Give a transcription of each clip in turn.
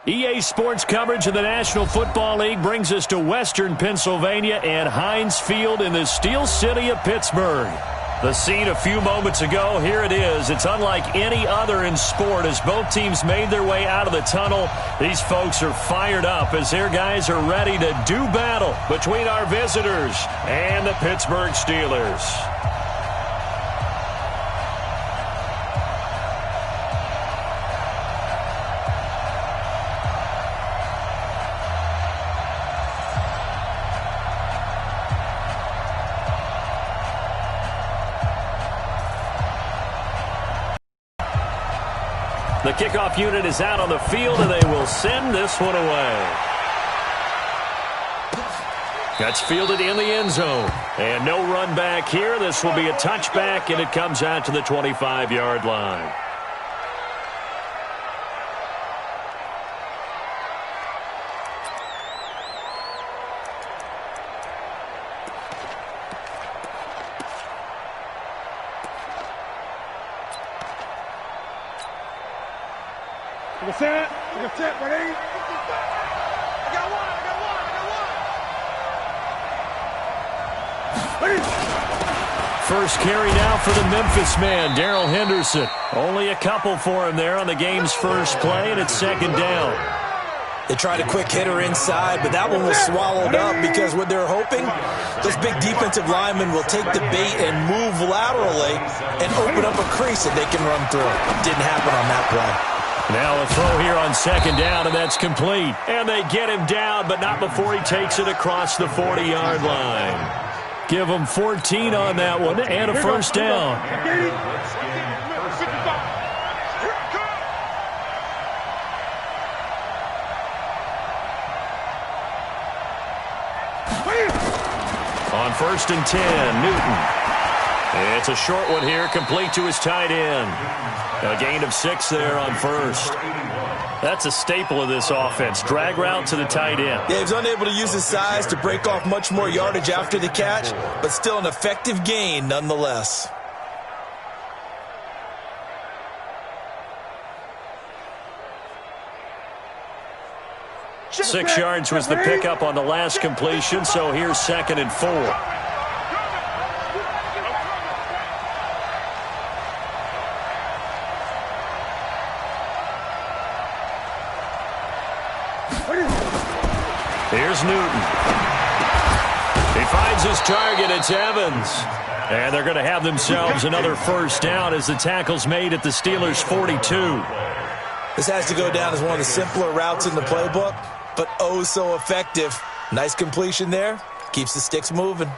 EA Sports coverage of the National Football League brings us to Western Pennsylvania and Heinz Field in the Steel City of Pittsburgh. The scene a few moments ago, here it is. It's unlike any other in sport as both teams made their way out of the tunnel. These folks are fired up as their guys are ready to do battle between our visitors and the Pittsburgh Steelers. The kickoff unit is out on the field, and they will send this one away. That's fielded in the end zone. And no run back here. This will be a touchback, and it comes out to the 25-yard line. Ready? First carry now for the Memphis man, Darrell Henderson. Only a couple for him there on the game's first play, and it's second down. They tried a quick hitter inside, but that one was swallowed up because what they're hoping, those big defensive linemen will take the bait and move laterally and open up a crease that they can run through. Didn't happen on that play. Now a throw here on second down, and that's complete. And they get him down, but not before he takes it across the 40-yard line. Give him 14 on that one and a first down. On 1st and 10, Newton. It's a short one here, complete to his tight end. A gain of 6 there on first. That's a staple of this offense. Drag route to the tight end. Yeah, he's unable to use his size to break off much more yardage after the catch, but still an effective gain nonetheless. Six yards was the pickup on the last completion, so here's 2nd and 4. Here's Newton. He finds his target. It's Evans. And they're going to have themselves another first down as the tackle's made at the Steelers' 42. This has to go down as one of the simpler routes in the playbook, but oh so effective. Nice completion there. Keeps the sticks moving.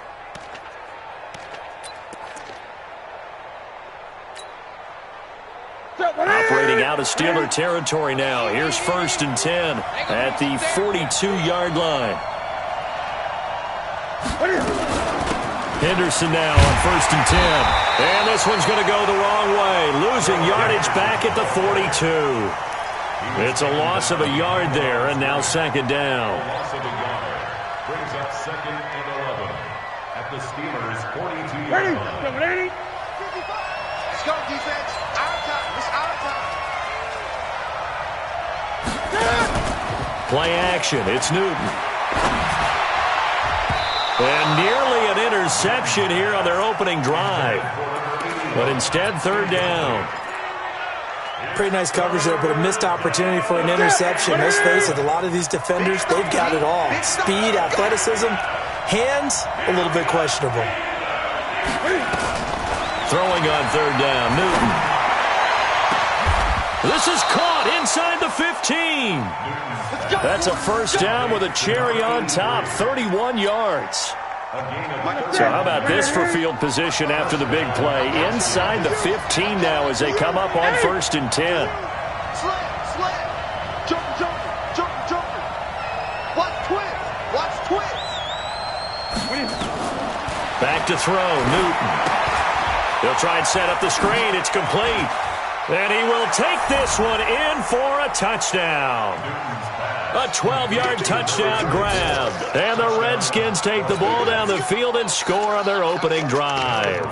Operating out of Steeler territory now. Here's 1st and 10 at the 42-yard line. Henderson now on 1st and 10. And this one's going to go the wrong way. Losing yardage back at the 42. It's a loss of a yard there, and now 2nd down. Loss of a yard brings up 2nd and 11 at the Steelers' 42-yard line. Ready? Let's go, defense. Our time. It's our time. Play action. It's Newton. And nearly an interception here on their opening drive. But instead, 3rd down. Pretty nice coverage there, but a missed opportunity for an interception. Let's face it, a lot of these defenders, they've got it all. Speed, athleticism, hands, a little bit questionable. Throwing on 3rd down, Newton. This is caught inside the 15. That's a first down with a cherry on top, 31 yards. So how about this for field position after the big play? Inside the 15 now as they come up on 1st and 10. Jump. Watch twist. Back to throw, Newton. They'll try and set up the screen. It's complete. And he will take this one in for a touchdown. A 12-yard touchdown grab. And the Redskins take the ball down the field and score on their opening drive.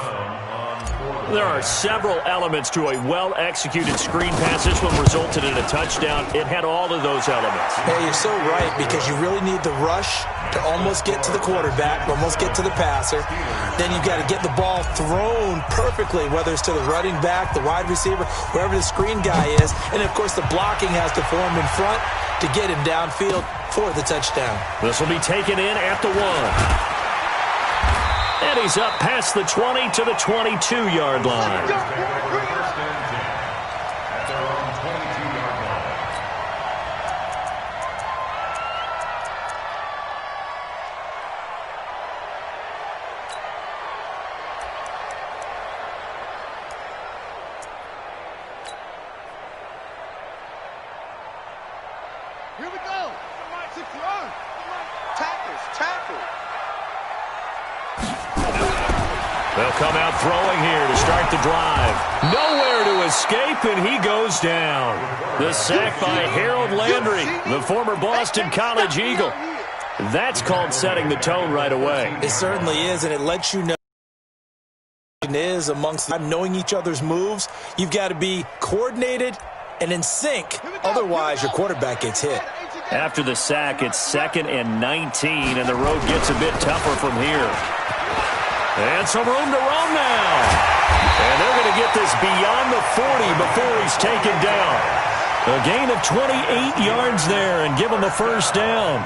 There are several elements to a well-executed screen pass. This one resulted in a touchdown. It had all of those elements. Hey, you're so right, because you really need the rush to almost get to the quarterback, almost get to the passer. Then you've got to get the ball thrown perfectly, whether it's to the running back, the wide receiver, wherever the screen guy is. And, of course, the blocking has to form in front to get him downfield for the touchdown. This will be taken in at the 1. And he's up past the 20 to the 22-yard line. First and 10 at their own 22-yard line. Here we go. Tackle. They'll come out throwing here to start the drive. Nowhere to escape, and he goes down. The sack by Harold Landry, the former Boston College Eagle. That's called setting the tone right away. It certainly is, and it lets you know is amongst them knowing each other's moves. You've got to be coordinated and in sync. Otherwise, your quarterback gets hit. After the sack, it's 2nd and 19, and the road gets a bit tougher from here. And some room to roam now. And they're going to get this beyond the 40 before he's taken down. A gain of 28 yards there and give him a first down.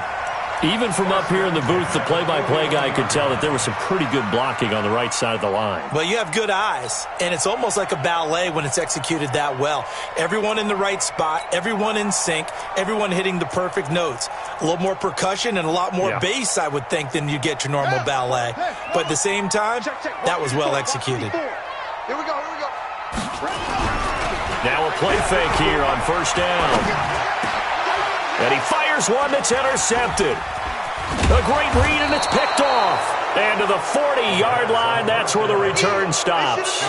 Even from up here in the booth, the play-by-play guy could tell that there was some pretty good blocking on the right side of the line. Well, you have good eyes, and it's almost like a ballet when it's executed that well. Everyone in the right spot, everyone in sync, everyone hitting the perfect notes. A little more percussion and a lot more bass, I would think, than you get your normal ballet. But at the same time, that was well executed. Here we go. Now a play fake here on first down. And he fires one that's intercepted. A great read, and it's picked off. And to the 40-yard line, that's where the return stops.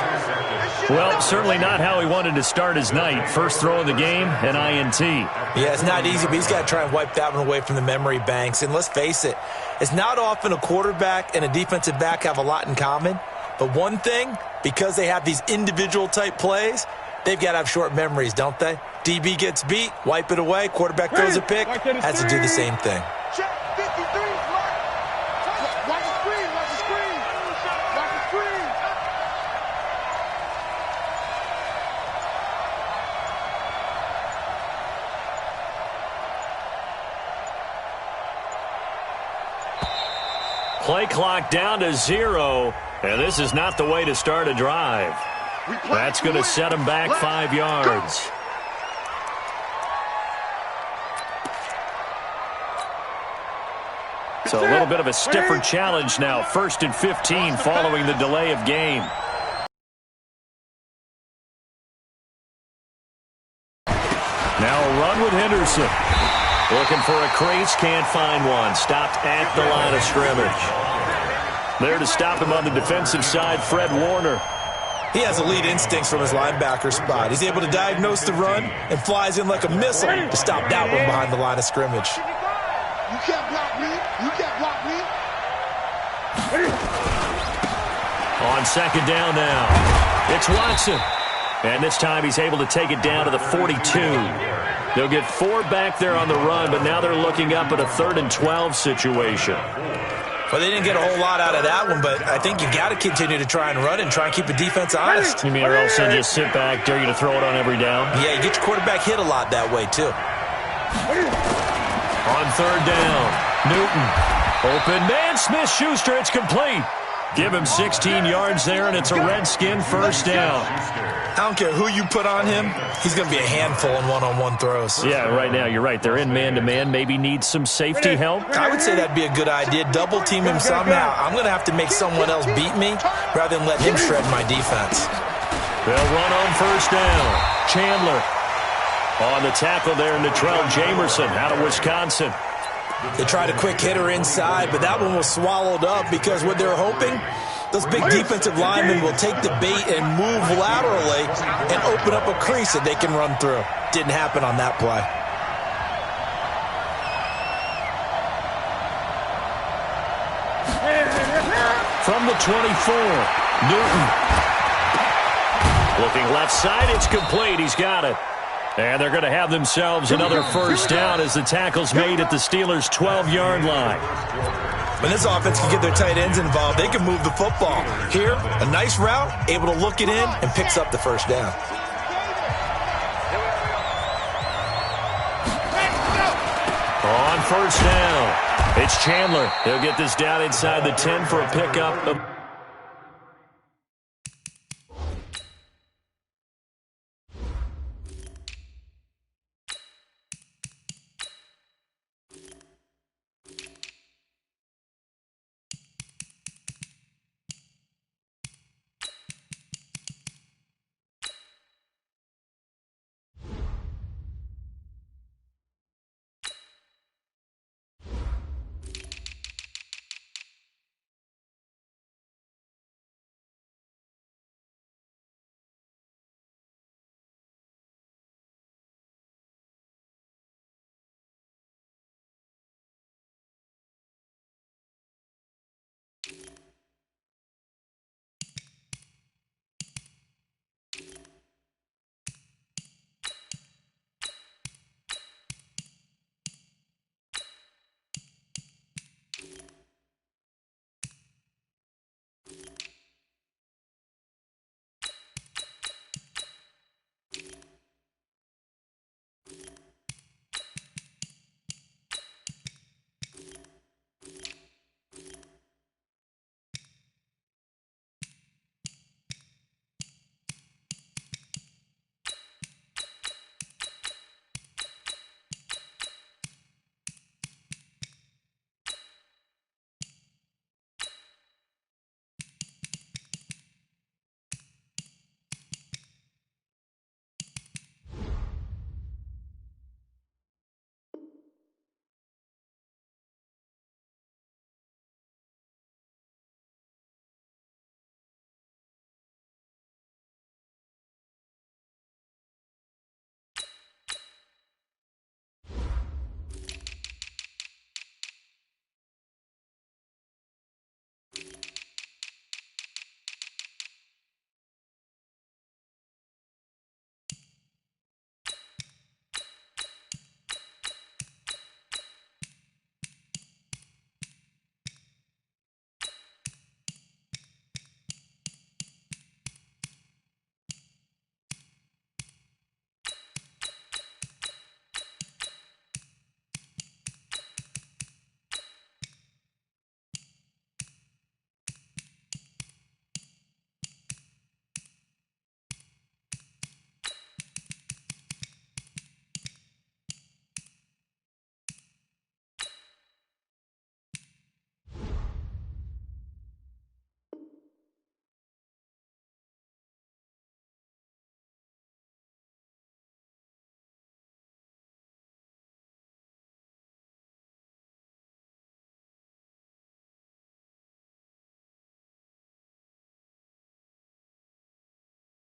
Well, certainly not how he wanted to start his night. First throw of the game, an INT. Yeah, it's not easy, but he's got to try and wipe that one away from the memory banks. And let's face it, it's not often a quarterback and a defensive back have a lot in common. But one thing, because they have these individual-type plays, they've got to have short memories, don't they? DB gets beat, wipe it away, quarterback throws a pick, has to do the same thing. Check 53, Mark. Watch the screen. Play clock down to 0, and this is not the way to start a drive. That's going to set him back 5 yards. So a little bit of a stiffer challenge now. 1st and 15 following the delay of game. Now a run with Henderson. Looking for a crease, can't find one. Stopped at the line of scrimmage. There to stop him on the defensive side, Fred Warner. He has elite instincts from his linebacker spot. He's able to diagnose the run and flies in like a missile to stop that one behind the line of scrimmage. You can't block me. On 2nd down now, it's Watson. And this time he's able to take it down to the 42. They'll get 4 back there on the run, but now they're looking up at a 3rd and 12 situation. Well, they didn't get a whole lot out of that one, but I think you got to continue to try and run and try and keep the defense honest. You mean or else they'll just sit back, dare you to throw it on every down? Yeah, you get your quarterback hit a lot that way, too. On 3rd down, Newton. Open man, Smith-Schuster, it's complete. Give him 16 yards there, and it's a Redskin first down. I don't care who you put on him, he's going to be a handful in one-on-one throws. Yeah, right now, you're right. They're in man-to-man, maybe need some safety help. I would say that'd be a good idea. Double-team him somehow. I'm going to have to make someone else beat me rather than let him shred my defense. They'll run on first down. Chandler on the tackle there, Natrell Jamerson out of Wisconsin. They tried a quick hitter inside, but that one was swallowed up because what they're hoping, those big defensive linemen will take the bait and move laterally and open up a crease that they can run through. Didn't happen on that play. From the 24, Newton. Looking left side, it's complete. He's got it. And they're going to have themselves another first down as the tackle's made at the Steelers' 12-yard line. When this offense can get their tight ends involved, they can move the football. Here, a nice route, able to look it in, and picks up the first down. On first down, it's Chandler. He'll get this down inside the 10 for a pickup.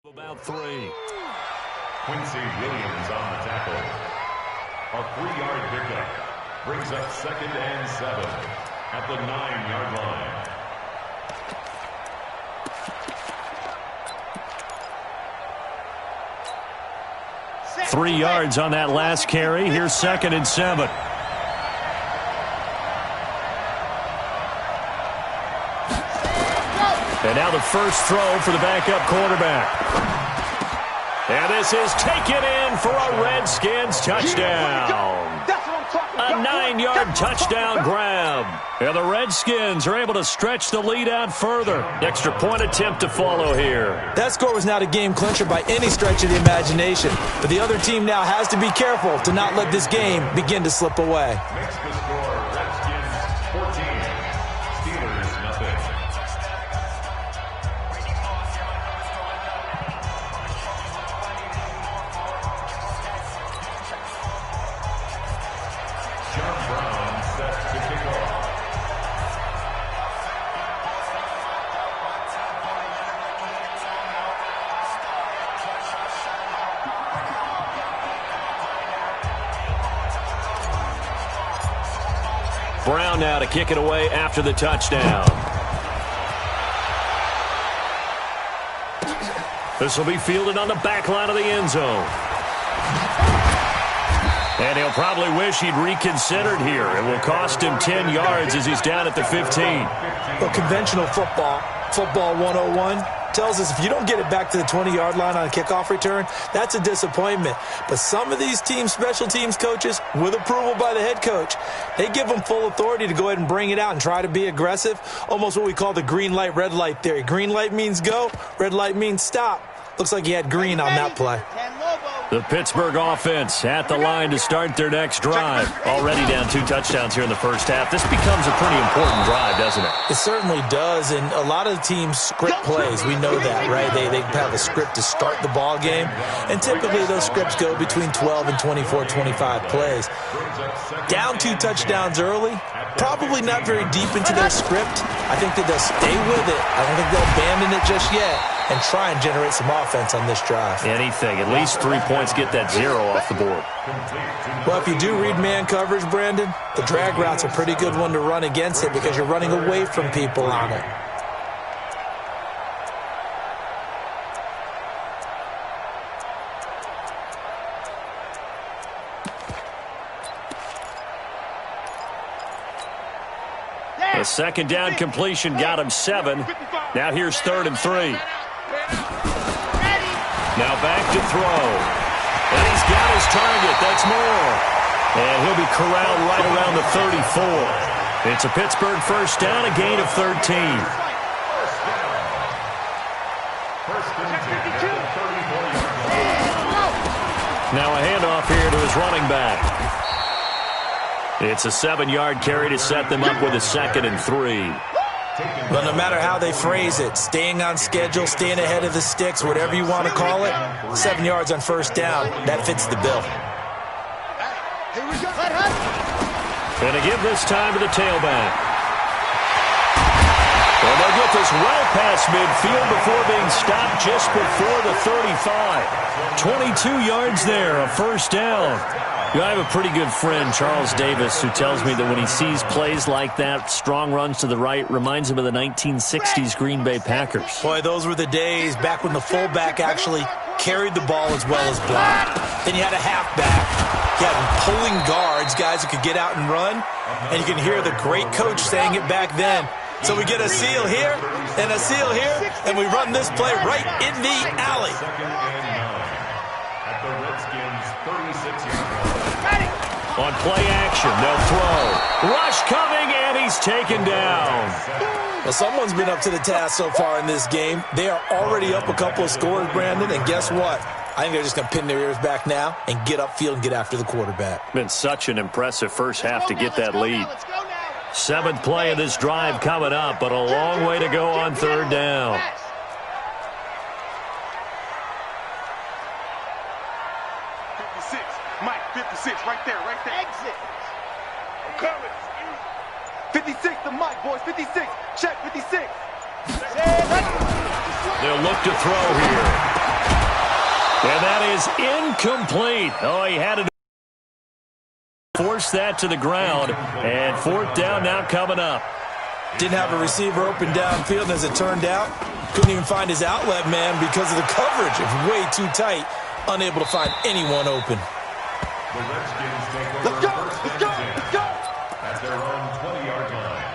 About 3. Quincy Williams on the tackle. A 3-yard pickup brings up 2nd and 7 at the 9-yard line. Three yards on that last carry. Here's 2nd and 7. And now the first throw for the backup quarterback. And this is taken in for a Redskins touchdown. A 9-yard touchdown grab. And the Redskins are able to stretch the lead out further. Extra point attempt to follow here. That score was not a game clincher by any stretch of the imagination. But the other team now has to be careful to not let this game begin to slip away. Makes the score Redskins 14, Steelers nothing. John Brown set to kick off. Brown now to kick it away after the touchdown. This will be fielded on the back line of the end zone. And he'll probably wish he'd reconsidered here. It will cost him 10 yards as he's down at the 15. Well, conventional football 101, tells us if you don't get it back to the 20-yard line on a kickoff return, that's a disappointment. But some of these teams, special teams coaches, with approval by the head coach, they give them full authority to go ahead and bring it out and try to be aggressive, almost what we call the green light, red light theory. Green light means go, red light means stop. Looks like he had green on that play. The Pittsburgh offense at the line to start their next drive. Already down 2 touchdowns here in the first half. This becomes a pretty important drive, doesn't it? It certainly does, and a lot of teams script plays. We know that, right? They have a script to start the ball game, and typically those scripts go between 12 and 24, 25 plays. Down 2 touchdowns early, probably not very deep into their script. I think that they'll stay with it. I don't think they'll abandon it just yet and try and generate some offense on this drive. Anything. At least 3 points, get that 0 off the board. Well, if you do read man coverage, Brandon, the drag route's a pretty good one to run against it because you're running away from people on it. The second down completion got him 7. Now here's 3rd and 3. Now back to throw. And he's got his target. That's Moore. And he'll be corralled right around the 34. It's a Pittsburgh first down, a gain of 13. Now a handoff here to his running back. It's a 7-yard carry to set them up with a 2nd and 3. But no matter how they phrase it, staying on schedule, staying ahead of the sticks, whatever you want to call it, 7 yards on first down, that fits the bill. Going to give this time to the tailback. Well, they'll get this well past midfield before being stopped just before the 35. 22 yards there, a first down. I have a pretty good friend, Charles Davis, who tells me that when he sees plays like that, strong runs to the right, reminds him of the 1960s Green Bay Packers. Boy, those were the days back when the fullback actually carried the ball as well as blocked. Then you had a halfback. You had pulling guards, guys who could get out and run. And you can hear the great coach saying it back then. So we get a seal here and a seal here, and we run this play right in the alley. On play action, they'll throw. Rush coming, and he's taken down. Well, someone's been up to the task so far in this game. They are already up a couple of scores, Brandon, and guess what? I think they're just going to pin their ears back now and get upfield and get after the quarterback. Been such an impressive first half to get that lead. 7th play of this drive coming up, but a long way to go on 3rd down. Mike, 56, right there. Exit. I'm coming. 56 to Mike, boys. 56. Check, 56. They'll look to throw here. And that is incomplete. Oh, he had to force that to the ground. And 4th down now coming up. Didn't have a receiver open downfield, and as it turned out, couldn't even find his outlet man because of the coverage. It was way too tight. Unable to find anyone open. The Redskins take over. Let's go. At their own 20-yard line.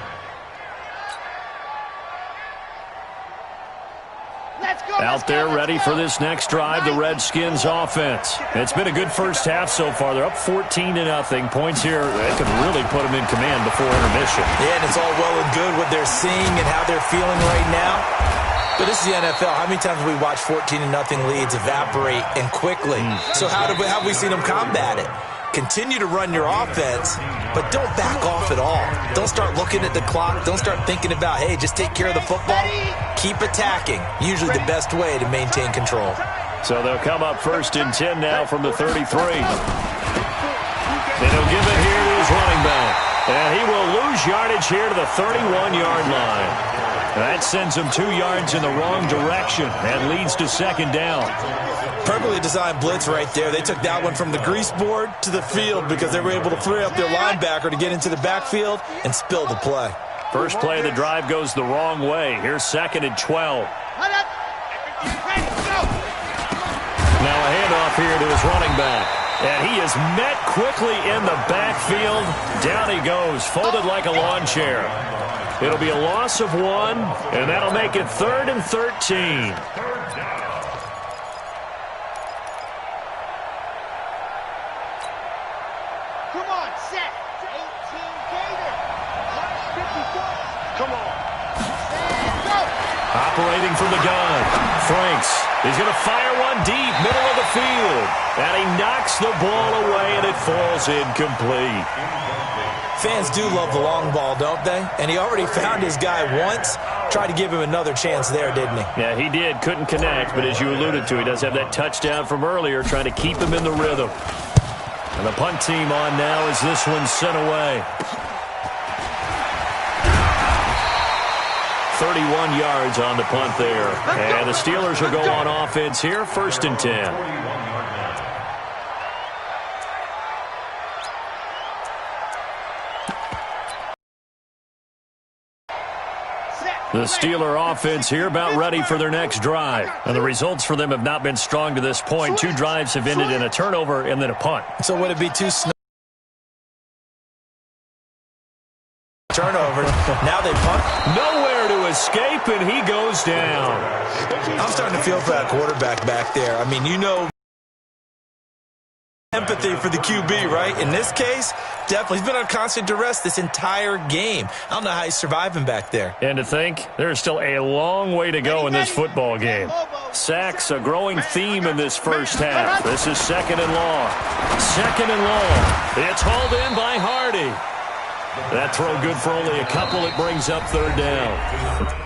Out there ready for this next drive, the Redskins offense. It's been a good first half so far. They're up 14-0. Points here, they could really put them in command before intermission. Yeah, and it's all well and good what they're seeing and how they're feeling right now. But this is the NFL. How many times have we watched 14-0 leads evaporate and quickly? So how have we seen them combat it? Continue to run your offense, but don't back off at all. Don't start looking at the clock. Don't start thinking about, hey, just take care of the football. Keep attacking. Usually the best way to maintain control. So they'll come up 1st and 10 now from the 33. And he'll give it here to his running back. And he will lose yardage here to the 31-yard line. That sends him 2 yards in the wrong direction and leads to 2nd down. Perfectly designed blitz right there. They took that one from the grease board to the field because they were able to free up their linebacker to get into the backfield and spill the play. First play of the drive goes the wrong way. Here's 2nd and 12. off here to his running back. And he is met quickly in the backfield. Down he goes, folded like a lawn chair. It'll be a loss of 1, and that'll make it 3rd and 13. Come on, set. 18 Gator. Last 54. Come on. Go. Operating from the gun. Franks. He's going to fire one deep, middle of the field. And he knocks the ball away, and it falls incomplete. Fans do love the long ball, don't they? And he already found his guy once. Tried to give him another chance there, didn't he? Yeah, he did. Couldn't connect, but as you alluded to, he does have that touchdown from earlier, trying to keep him in the rhythm. And the punt team on now as this one's sent away. 31 yards on the punt there. And the Steelers will go on offense here, 1st and 10. The Steeler offense here about ready for their next drive. And the results for them have not been strong to this point. 2 drives have ended in a turnover and then a punt. So would it be too turnover? Now they punt. Nowhere to escape, and he goes down. I'm starting to feel for that quarterback back there. I mean, you know, empathy for the QB, right? In this case, definitely. He's been on constant duress this entire game. I don't know how he's surviving back there. And to think, there's still a long way to go in this football game. Sacks, a growing theme in this first half. This is 2nd and long. 2nd and long. It's hauled in by Hardy. That throw good for only a couple. It brings up 3rd down.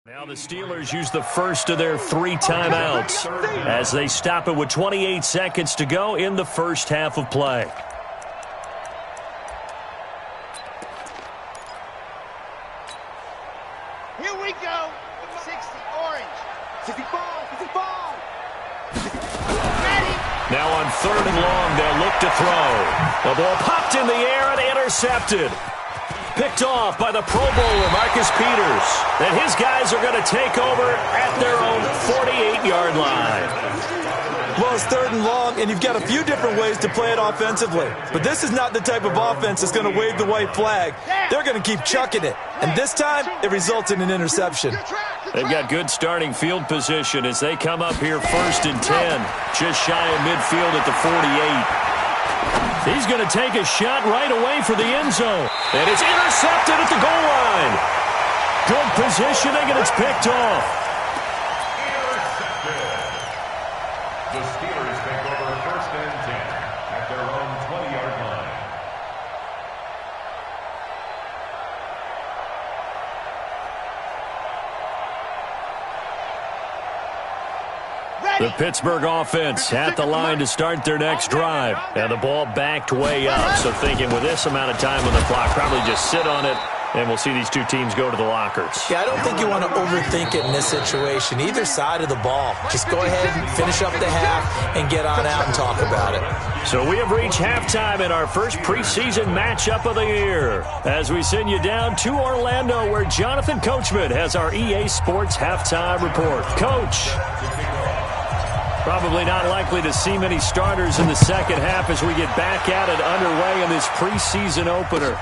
Now the Steelers use the first of their 3 timeouts as they stop it with 28 seconds to go in the first half of play. Here we go. 60 orange. 65. 65. Ready. Now on 3rd and long, they'll look to throw. The ball popped in the air and intercepted. Picked off by the Pro Bowler, Marcus Peters. And his guys are going to take over at their own 48-yard line. Well, it's 3rd and long, and you've got a few different ways to play it offensively. But this is not the type of offense that's going to wave the white flag. They're going to keep chucking it. And this time, it results in an interception. They've got good starting field position as they come up here 1st and 10. Just shy of midfield at the 48. He's going to take a shot right away for the end zone. And it's intercepted at the goal line. Good positioning, and it's picked off. Intercepted. The Steelers take over 1st and 10 at their own 20-yard line. The Pittsburgh offense at the line to start their next drive. And the ball backed way up. So thinking with this amount of time on the clock, probably just sit on it, and we'll see these 2 teams go to the lockers. Yeah, I don't think you want to overthink it in this situation. Either side of the ball. Just go ahead and finish up the half and get on out and talk about it. So we have reached halftime in our first preseason matchup of the year as we send you down to Orlando where Jonathan Coachman has our EA Sports halftime report. Coach. Probably not likely to see many starters in the second half as we get back at it underway in this preseason opener.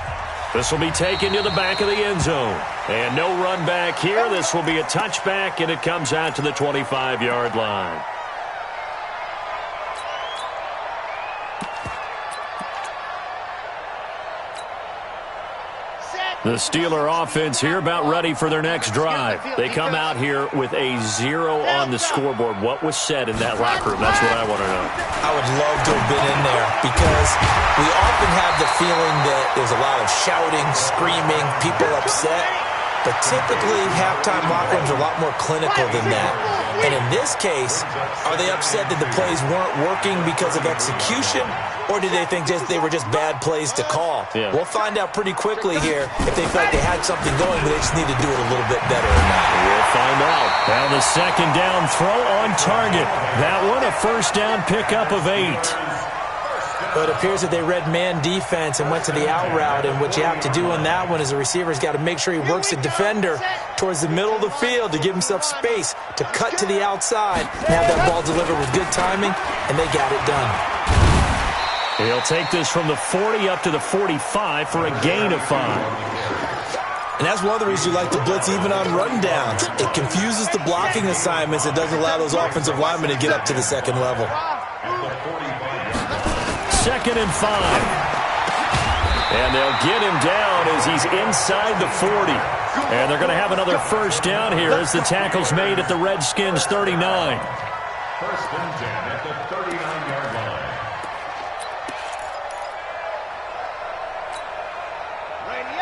This will be taken to the back of the end zone. And no run back here. This will be a touchback, and it comes out to the 25-yard line. The Steeler offense here about ready for their next drive. They come out here with a 0 on the scoreboard. What was said in that locker room? That's what I want to know. I would love to have been in there because we often have the feeling that there's a lot of shouting, screaming, people upset. But typically, halftime locker rooms are a lot more clinical than that. And in this case, are they upset that the plays weren't working because of execution? Or do they think they were just bad plays to call? Yeah. We'll find out pretty quickly here if they feel like they had something going, but they just need to do it a little bit better or not. We'll find out. Now the second down throw on target. That one a first down pickup of 8. But it appears that they read man defense and went to the out route, and what you have to do on that one is the receiver's got to make sure he works the defender towards the middle of the field to give himself space to cut to the outside and have that ball delivered with good timing, and they got it done. He'll take this from the 40 up to the 45 for a gain of 5. And that's one of the reasons you like to blitz even on rundowns. It confuses the blocking assignments. It doesn't allow those offensive linemen to get up to the second level. Second and 5. And they'll get him down as he's inside the 40. And they're going to have another first down here as the tackle's made at the Redskins' 39. First and 10 at the 39-yard line.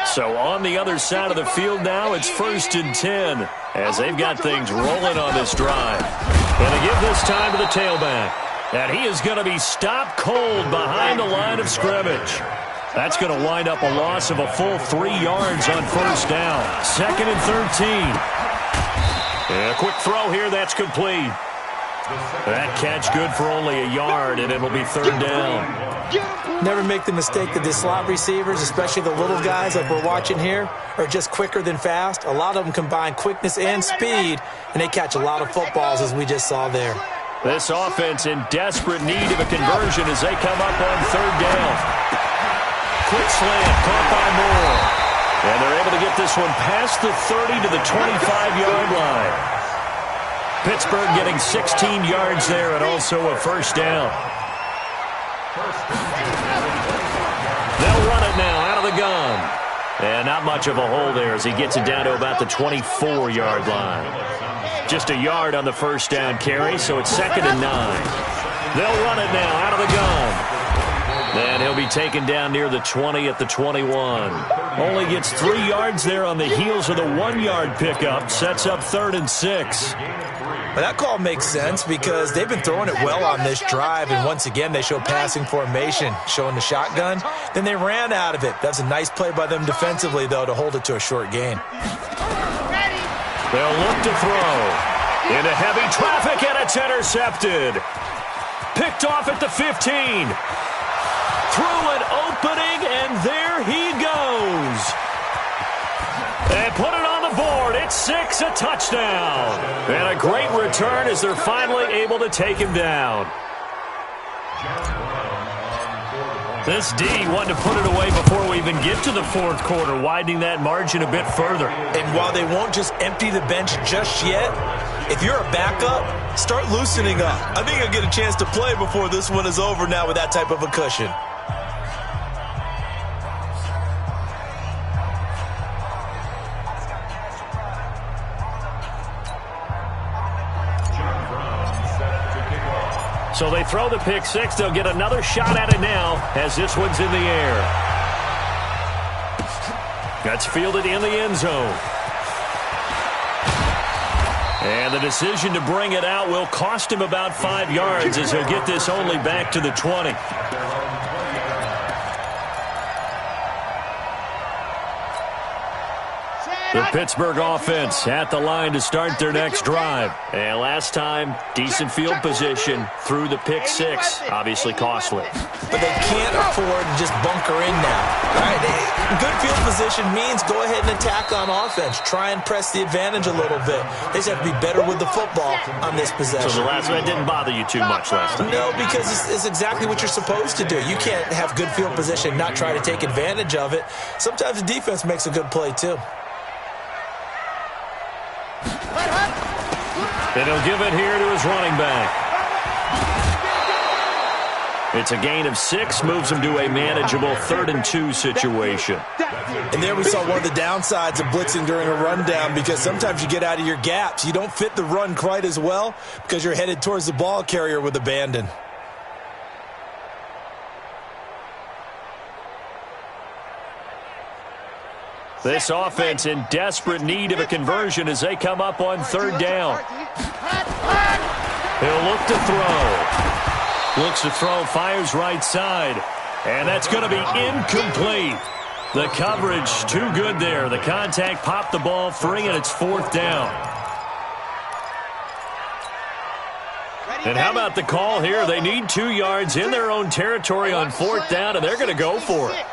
So on the other side of the field now, it's first and 10 as they've got things rolling on this drive. And they give this time to the tailback. And he is going to be stopped cold behind the line of scrimmage. That's going to wind up a loss of a full 3 yards on first down. Second and 13. And a quick throw here, that's complete. That catch good for only a yard, and it'll be third down. Never make the mistake that the slot receivers, especially the little guys like we're watching here, are just quicker than fast. A lot of them combine quickness and speed, and they catch a lot of footballs, as we just saw there. This offense in desperate need of a conversion as they come up on third down. Quick slant, caught by Moore. And they're able to get this one past the 30 to the 25-yard line. Pittsburgh getting 16 yards there and also a first down. They'll run it now out of the gun. And not much of a hole there as he gets it down to about the 24-yard line. Just a yard on the first down carry, so it's second and 9. They'll run it now out of the gun. And he'll be taken down near the 20 at the 21. Only gets 3 yards there on the heels of the 1-yard pickup. Sets up third and 6. But that call makes sense because they've been throwing it well on this drive, and once again they show passing formation, showing the shotgun. Then they ran out of it. That's a nice play by them defensively, though, to hold it to a short gain. They'll look to throw. Into heavy traffic, and it's intercepted. Picked off at the 15. Through an opening, and there he goes. And put it on the board. It's 6, a touchdown. And a great return as they're finally able to take him down. This D wanted to put it away before we even get to the fourth quarter, widening that margin a bit further. And while they won't just empty the bench just yet, if you're a backup, start loosening up. I think you'll get a chance to play before this one is over now with that type of a cushion. So they throw the pick six. They'll get another shot at it now as this one's in the air. That's fielded in the end zone. And the decision to bring it out will cost him about 5 yards as he'll get this only back to the 20. The Pittsburgh offense at the line to start their next drive. And last time, decent field position through the pick six. Obviously costly. But they can't afford to just bunker in now. All right? Good field position means go ahead and attack on offense. Try and press the advantage a little bit. They just have to be better with the football on this possession. So the last one didn't bother you too much last time? No, because it's exactly what you're supposed to do. You can't have good field position, not try to take advantage of it. Sometimes the defense makes a good play, too. And he'll give it here to his running back. It's a gain of 6, moves him to a manageable 3rd-and-2 situation. And there we saw one of the downsides of blitzing during a rundown, because sometimes you get out of your gaps. You don't fit the run quite as well because you're headed towards the ball carrier with abandon. This offense in desperate need of a conversion as they come up on 3rd down. He'll look to throw. Looks to throw, fires right side. And that's going to be incomplete. The coverage too good there. The contact popped the ball free, and it's 4th down. And how about the call here? They need 2 yards in their own territory on 4th down, and they're going to go for it.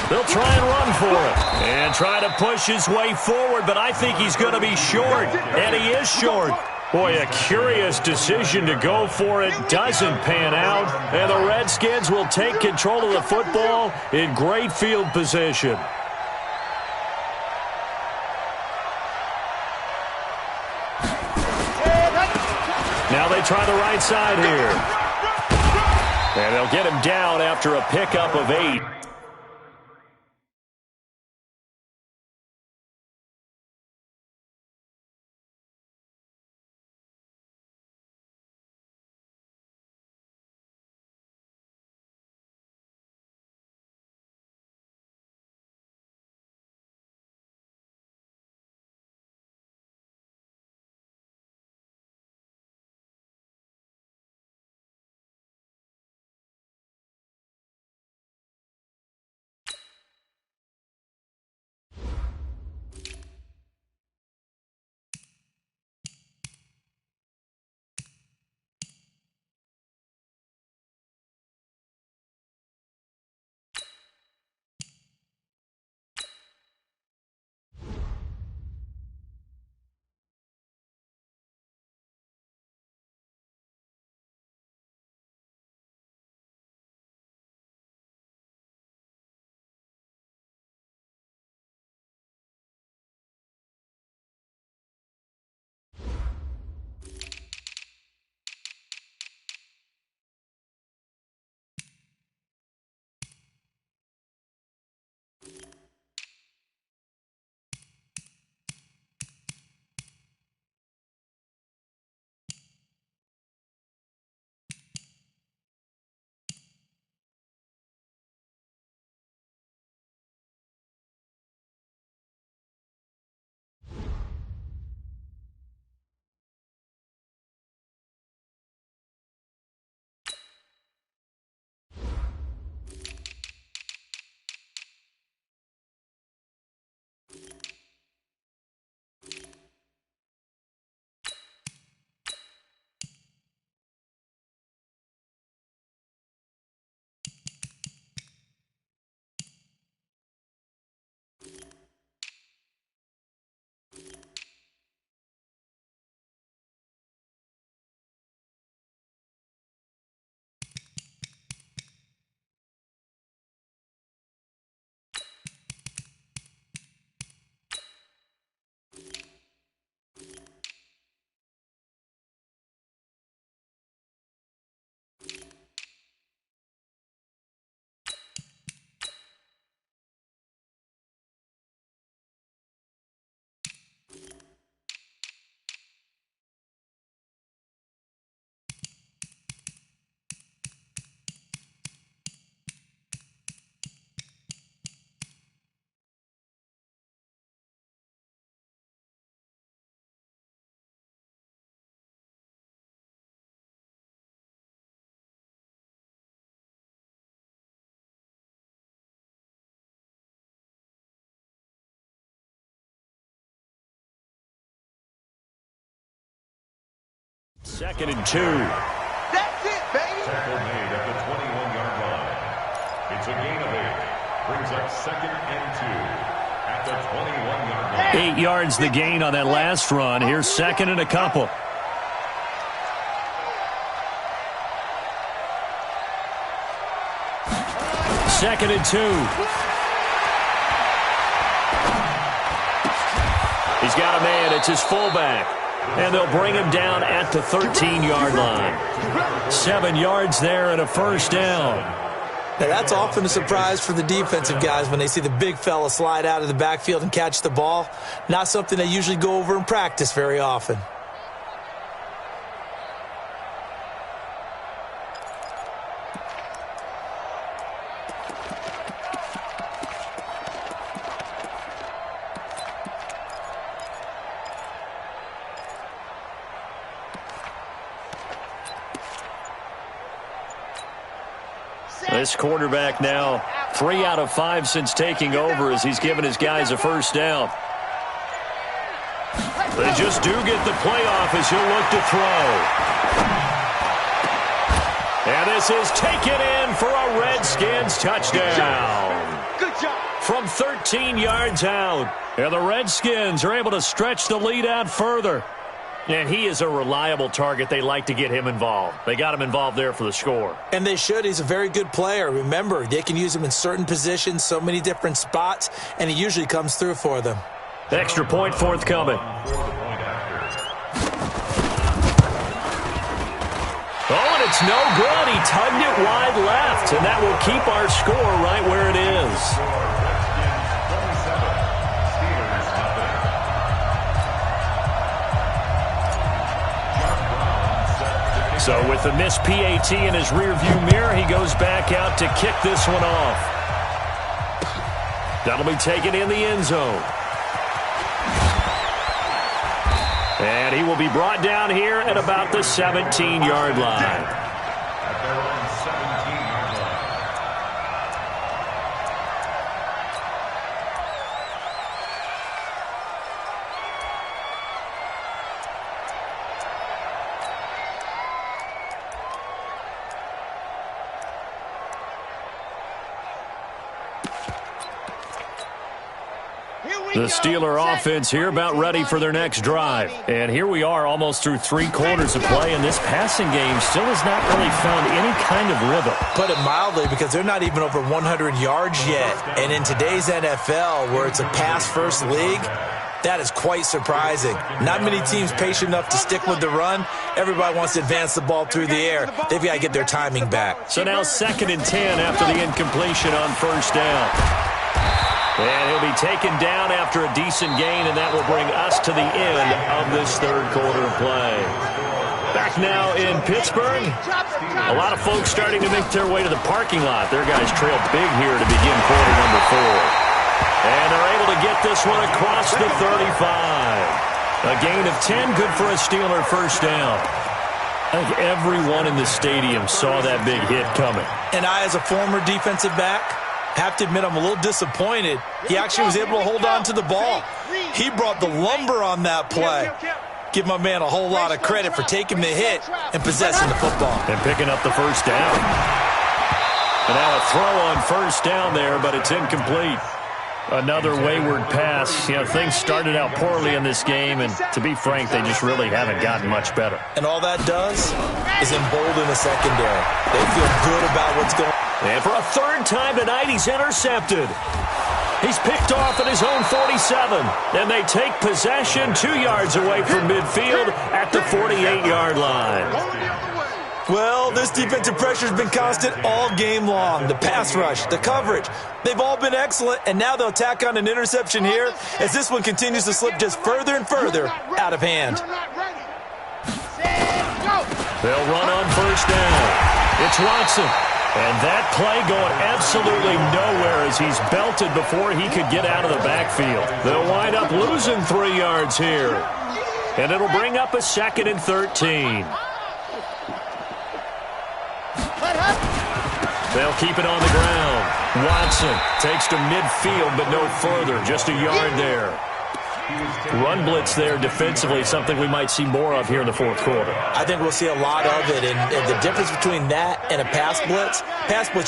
They'll try and run for it and try to push his way forward, but I think he's going to be short, and he is short. Boy, a curious decision to go for it. Doesn't pan out, and the Redskins will take control of the football in great field position. Now they try the right side here. And they'll get him down after a pickup of 8. 2nd and 2. That's it, baby. Tackle made at the 21-yard line. It's a gain of 8. Brings up 2nd and 2 at the 21-yard line. 8 yards the gain on that last run. Here's 2nd and a couple. Second and 2. He's got a man. It's his fullback. And they'll bring him down at the 13-yard line. 7 yards there and a first down. Now, that's often a surprise for the defensive guys when they see the big fella slide out of the backfield and catch the ball. Not something they usually go over in practice very often. This quarterback now 3 out of 5 since taking over as he's given his guys a first down. They just do get the playoff as he'll look to throw. And this is taken in for a Redskins touchdown. Good job. From 13 yards out. And the Redskins are able to stretch the lead out further. And he is a reliable target. They like to get him involved. They got him involved there for the score. And they should. He's a very good player. Remember, they can use him in certain positions, so many different spots, and he usually comes through for them. Extra point forthcoming. Oh, and it's no good. He tugged it wide left, and that will keep our score right where it is. So with the missed PAT in his rearview mirror, he goes back out to kick this one off. That'll be taken in the end zone. And he will be brought down here at about the 17-yard line. The Steeler offense here about ready for their next drive. And here we are almost through 3 quarters of play, and this passing game still has not really found any kind of rhythm. Put it mildly, because they're not even over 100 yards yet. And in today's NFL, where it's a pass-first league, that is quite surprising. Not many teams patient enough to stick with the run. Everybody wants to advance the ball through the air. They've got to get their timing back. So now 2nd and 10 after the incompletion on first down. And he'll be taken down after a decent gain, and that will bring us to the end of this third quarter of play. Back now in Pittsburgh. A lot of folks starting to make their way to the parking lot. Their guys trail big here to begin quarter number 4. And they're able to get this one across the 35. A gain of 10, good for a Steeler first down. I think everyone in the stadium saw that big hit coming. And I, as a former defensive back, have to admit I'm a little disappointed. He actually was able to hold on to the ball. He brought the lumber on that play. Give my man a whole lot of credit for taking the hit and possessing the football. And picking up the first down. And now a throw on first down there, but it's incomplete. Another wayward pass. You know, things started out poorly in this game, and to be frank, they just really haven't gotten much better. And all that does is embolden the secondary. They feel good about what's going on. And for a third time tonight, he's intercepted. He's picked off at his own 47. And they take possession 2 yards away from midfield at the 48-yard line. Well, this defensive pressure has been constant all game long. The pass rush, the coverage, they've all been excellent, and now they'll tack on an interception here as this one continues to slip just further and further out of hand. They'll run on first down. It's Watson. And that play going absolutely nowhere as he's belted before he could get out of the backfield. They'll wind up losing 3 yards here. And it'll bring up a 2nd and 13. They'll keep it on the ground. Watson takes to midfield, but no further. Just a yard there. Run blitz there defensively, something we might see more of here in the fourth quarter. I think we'll see a lot of it, and the difference between that and a pass blitz,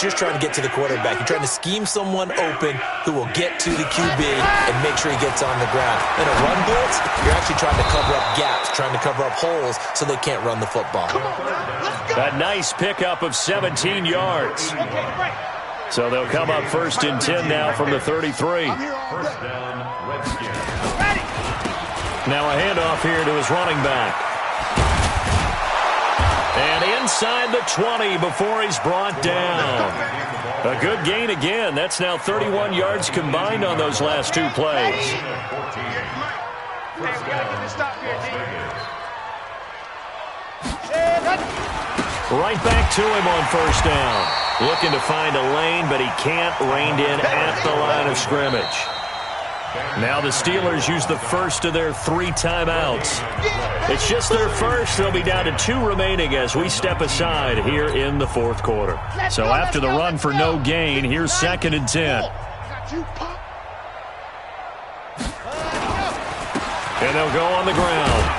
you're trying to get to the quarterback. You're trying to scheme someone open who will get to the QB and make sure he gets on the ground. In a run blitz, you're actually trying to cover up gaps, trying to cover up holes so they can't run the football. A nice pickup of 17 yards. So they'll come up 1st and 10 now from the 33. First down, Redskins. Now a handoff here to his running back. And inside the 20 before he's brought down. A good gain again. That's now 31 yards combined on those last two plays. Right back to him on 1st down. Looking to find a lane, but he can't. Reined in at the line of scrimmage. Now the Steelers use the first of their 3 timeouts. It's just their first. They'll be down to 2 remaining as we step aside here in the fourth quarter. So after the run for no gain, here's 2nd and 10. And they'll go on the ground.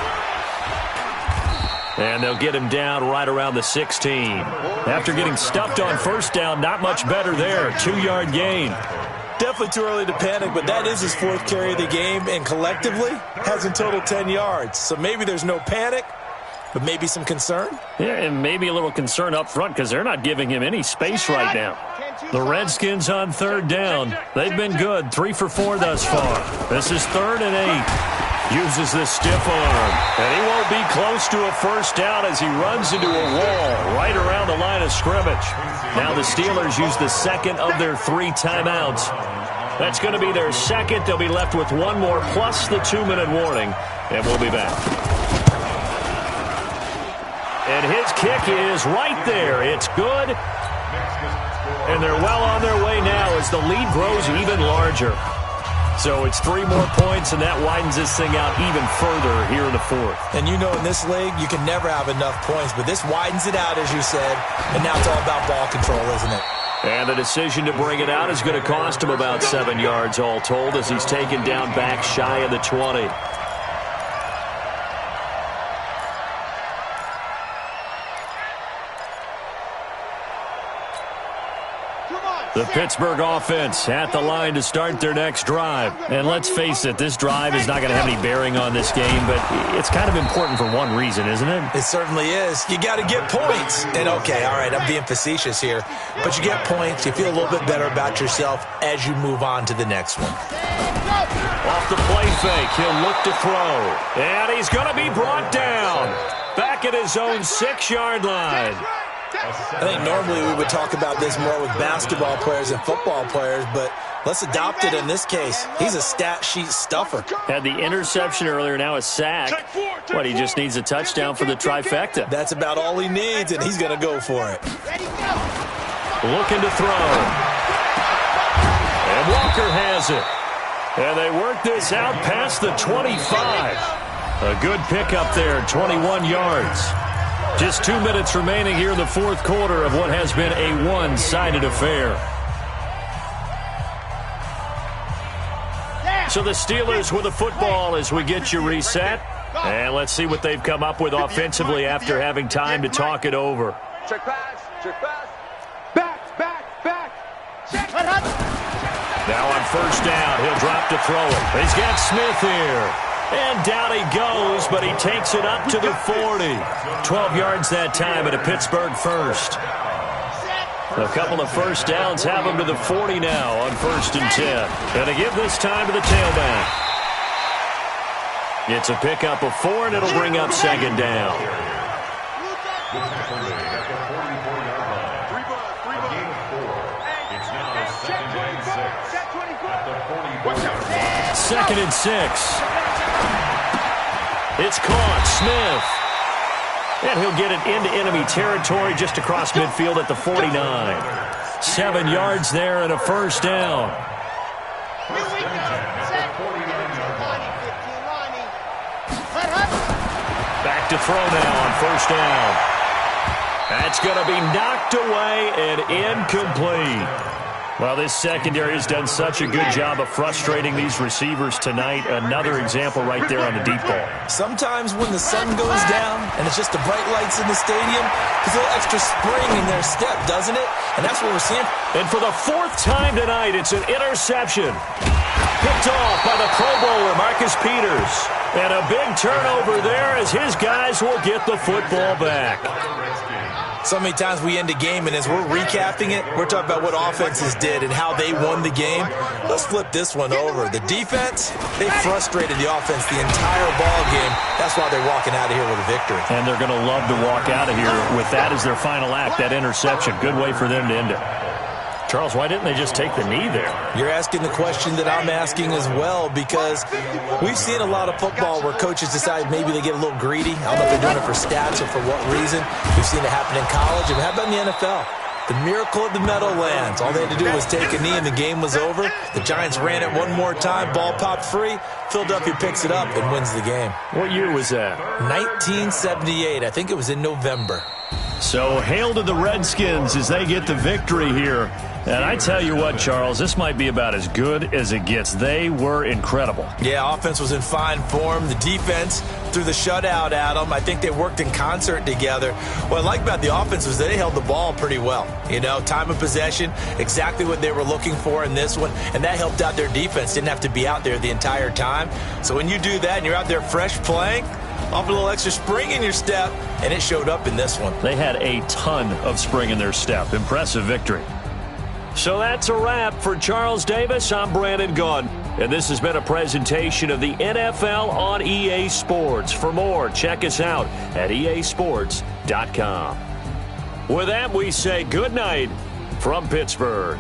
And they'll get him down right around the 16. After getting stuffed on 1st down, not much better there. 2-yard gain. Definitely too early to panic, but that is his 4th carry of the game, and collectively has in total 10 yards. So maybe there's no panic, but maybe some concern. Yeah, and maybe a little concern up front because they're not giving him any space right now. The Redskins on 3rd down. They've been good, 3 for 4 thus far. This is 3rd and 8. Uses the stiff arm, and he won't be close to a 1st down as he runs into a wall right around the line of scrimmage. Now the Steelers use the 2nd of their 3 timeouts. That's going to be their 2nd. They'll be left with 1 more plus the 2-minute warning, and we'll be back. And his kick is right there. It's good, and they're well on their way now as the lead grows even larger. So it's 3 more points, and that widens this thing out even further here in the fourth. And you know in this league, you can never have enough points, but this widens it out, as you said, and now it's all about ball control, isn't it? And the decision to bring it out is going to cost him about 7 yards all told as he's taken down back shy of the 20. The Pittsburgh offense at the line to start their next drive. And let's face it, this drive is not going to have any bearing on this game, but it's kind of important for one reason, isn't it? It certainly is. You got to get points. And okay, all right, I'm being facetious here, but you get points, you feel a little bit better about yourself as you move on to the next one. Off the play fake, he'll look to throw. And he's going to be brought down. Back at his own 6-yard line. I think normally we would talk about this more with basketball players and football players, but let's adopt it in this case. He's a stat sheet stuffer. Had the interception earlier, now a sack. What, he just needs a touchdown for the trifecta. That's about all he needs, and he's going to go for it. Looking to throw. And Walker has it. And they work this out past the 25. A good pickup there, 21 yards. Just 2 minutes remaining here in the fourth quarter of what has been a one-sided affair. So the Steelers with the football as we get you reset. And let's see what they've come up with offensively after having time to talk it over. Check pass, check pass. Back, back, back. Check. Now on first down, he'll drop to throw it. He's got Smith here. And down he goes, but he takes it up to the 40. 12 yards that time at a Pittsburgh first. A couple of first downs have him to the 40 now on 1st and 10. And to give this time to the tailback. It's a pickup of 4, and it'll bring up 2nd down. Second and 6. It's caught. Smith. And he'll get it into enemy territory just across midfield at the 49. 7 yards there and a first down. Back to throw now on first down. That's going to be knocked away and incomplete. Well, this secondary has done such a good job of frustrating these receivers tonight. Another example right there on the deep ball. Sometimes when the sun goes down and it's just the bright lights in the stadium, there's a little extra spring in their step, doesn't it? And that's what we're seeing. And for the fourth time tonight, it's an interception. Picked off by the Pro Bowler, Marcus Peters. And a big turnover there as his guys will get the football back. So many times we end a game, and as we're recapping it, we're talking about what offenses did and how they won the game. Let's flip this one over. The defense, they frustrated the offense the entire ball game. That's why they're walking out of here with a victory. And they're going to love to walk out of here with that as their final act, that interception. Good way for them to end it. Charles, why didn't they just take the knee there? You're asking the question that I'm asking as well, because we've seen a lot of football where coaches decide maybe they get a little greedy. I don't know if they're doing it for stats or for what reason. We've seen it happen in college. And how about in the NFL? The miracle of the Meadowlands. All they had to do was take a knee and the game was over. The Giants ran it one more time. Ball popped free. Philadelphia picks it up and wins the game. What year was that? 1978. I think it was in November. So hail to the Redskins as they get the victory here. And I tell you what, Charles, this might be about as good as it gets. They were incredible. Yeah, offense was in fine form. The defense threw the shutout at them. I think they worked in concert together. What I like about the offense was that they held the ball pretty well. You know, time of possession, exactly what they were looking for in this one. And that helped out their defense. Didn't have to be out there the entire time. So when you do that and you're out there fresh playing, offer a little extra spring in your step, and it showed up in this one. They had a ton of spring in their step. Impressive victory. So that's a wrap for Charles Davis. I'm Brandon Gunn, and this has been a presentation of the NFL on EA Sports. For more, check us out at easports.com. With that, we say good night from Pittsburgh.